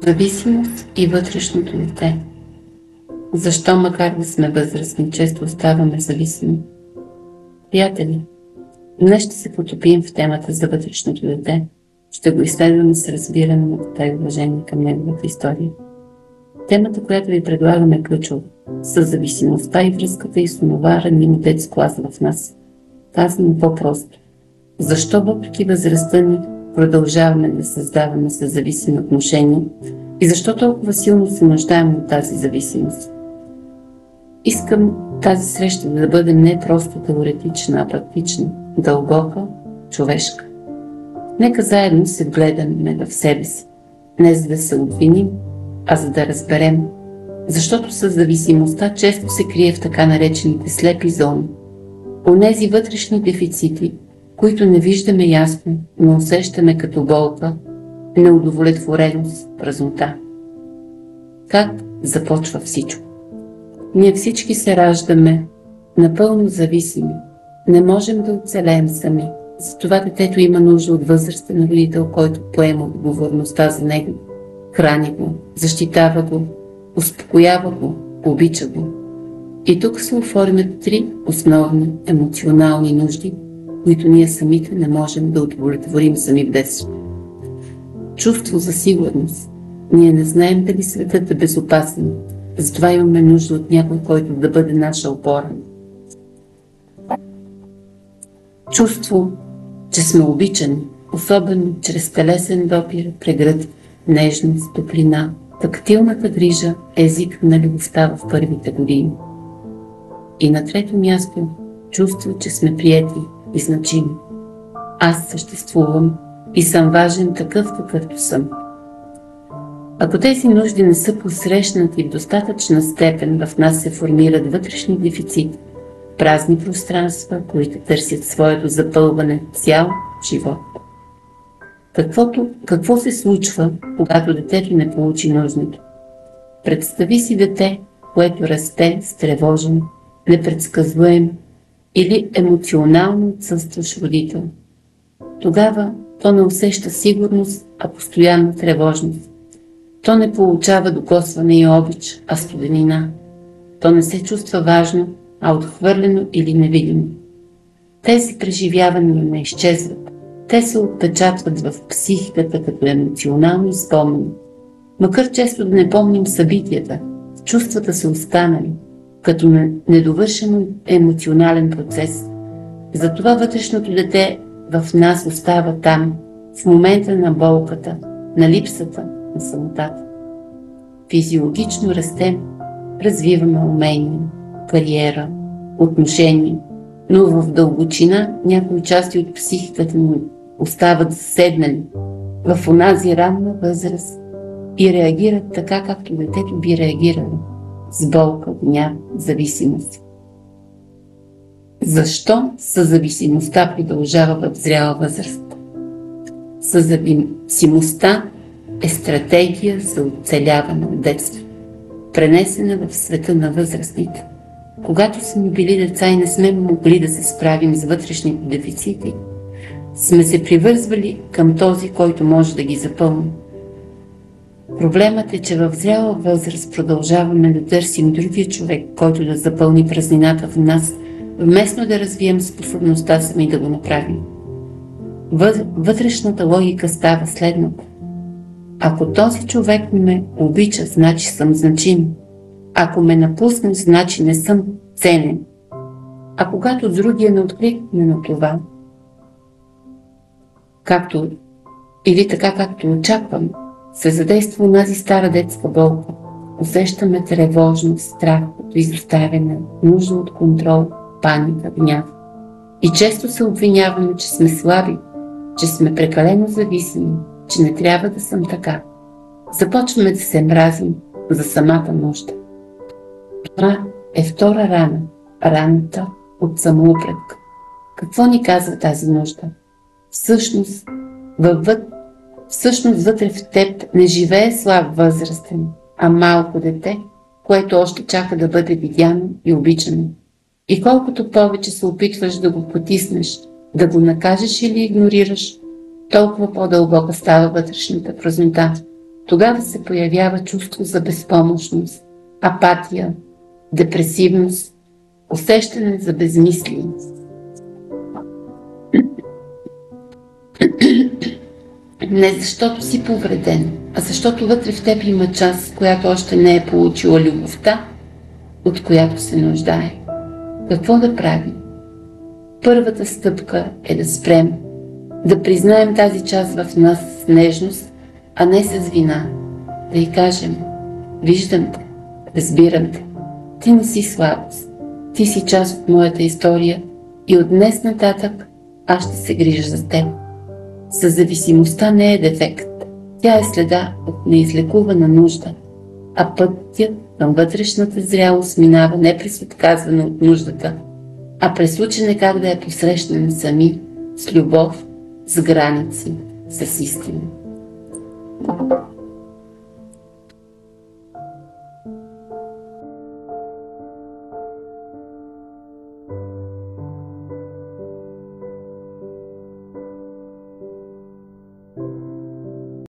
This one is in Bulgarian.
Зависимост и вътрешното дете. Защо, макар да сме възрастни, често оставаме зависими? Приятели, днес ще се потопим в темата за вътрешното дете. Ще го изследваме с разбиране на и уважение към неговата история. Темата, която ви предлагаме, е ключова. Със зависимостта и връзката и с онова ранимо детско аз в нас. Казвам по-просто. Защо въпреки възрастта ни продължаваме да създаваме съзависими отношения и защо толкова силно се нуждаем от тази зависимост? Искам тази среща да бъде не просто теоретична, а практична, дълбока, човешка. Нека заедно се вгледаме в себе си, не за да се обвиним, а за да разберем, защото със зависимостта често се крие в така наречените слепи зони, онези вътрешни дефицити, които не виждаме ясно, но усещаме като болка, неудовлетвореност, празнота. Как започва всичко? Ние всички се раждаме напълно зависими. Не можем да оцелеем сами. Затова детето има нужда от възрастен родител, който поема отговорността за него, храни го, защитава го, успокоява го, обича го. И тук се оформят три основни емоционални нужди, които ние самите не можем да удовлетворим сами в детството. Чувство за сигурност. Ние не знаем дали светът е безопасен, затова имаме нужда от някой, който да бъде наша опора. Чувство, че сме обичани, особено чрез телесен допир, прегръд, нежност, топлина, тактилната грижа, език на любовта в първите години. И на трето място, чувство, че сме приети и значими. Аз съществувам и съм важен такъв, какъвто съм. Ако тези нужди не са посрещнати в достатъчна степен, в нас се формират вътрешни дефицити, празни пространства, които търсят своето запълване цял живот. Какво се случва, когато детето не получи нужното? Представи си дете, което расте стревожен, непредсказуем или емоционално отсъстващ родител. Тогава то не усеща сигурност, а постоянна тревожност. То не получава докосване и обич, а студенина. То не се чувства важно, а отхвърлено или невидимо. Тези преживявания не изчезват. Те се отпечатват в психиката като емоционални спомени. Макар често да не помним събитията, чувствата са останали, като недовършен емоционален процес. Затова вътрешното дете в нас остава там, в момента на болката, на липсата, на самотата. Физиологично растем, развиваме умения, кариера, отношения, но в дълбочина някои части от психиката ни остават заседнали в онази ранна възраст и реагират така, както детето би реагирало, с болка, гняв, зависимост. Защо съзависимостта продължава в зряла възраст? Съзависимостта е стратегия за оцеляване от детство, пренесена в света на възрастните. Когато сме били деца и не сме могли да се справим с вътрешните дефицити, сме се привързвали към този, който може да ги запълни. Проблемът е, че в зряла възраст продължаваме да търсим другия човек, който да запълни празнината в нас, вместо да развием способността сами да го направим. Вътрешната логика става следната. Ако този човек ме обича, значи съм значим. Ако ме напусне, значи не съм ценен. А когато другия не откликне на това, така както очаквам, се задейства онази стара детска болка. Усещаме тревожност, страх от изоставяне, нужда от контрол, паника, гняв. И често се обвиняваме, че сме слаби, че сме прекалено зависими, че не трябва да съм така. Започваме да се мразим за самата нужда. Това е втора рана, раната от самоупредка. Какво ни казва тази нужда? Всъщност вътре в теб не живее слаб възрастен, а малко дете, което още чака да бъде видяно и обичано. И колкото повече се опитваш да го потиснеш, да го накажеш или игнорираш, толкова по-дълбока става вътрешната празнота, Тогава се появява чувство за безпомощност, апатия, депресивност, усещане за безмислие. Не защото си повреден, а защото вътре в теб има част, която още не е получила любовта, от която се нуждае. Какво да правим? Първата стъпка е да спрем, да признаем тази част в нас с нежност, а не с вина. Да й кажем: виждам те, разбирам те, ти не си слабост, ти си част от моята история и от днес нататък аз ще се грижа за теб. Съзависимостта не е дефект, тя е следа от неизлекувана нужда, а пътят към вътрешната зрялост минава не през отказване от нуждата, а през учене как да я посрещнем сами, с любов, с граници, с истина.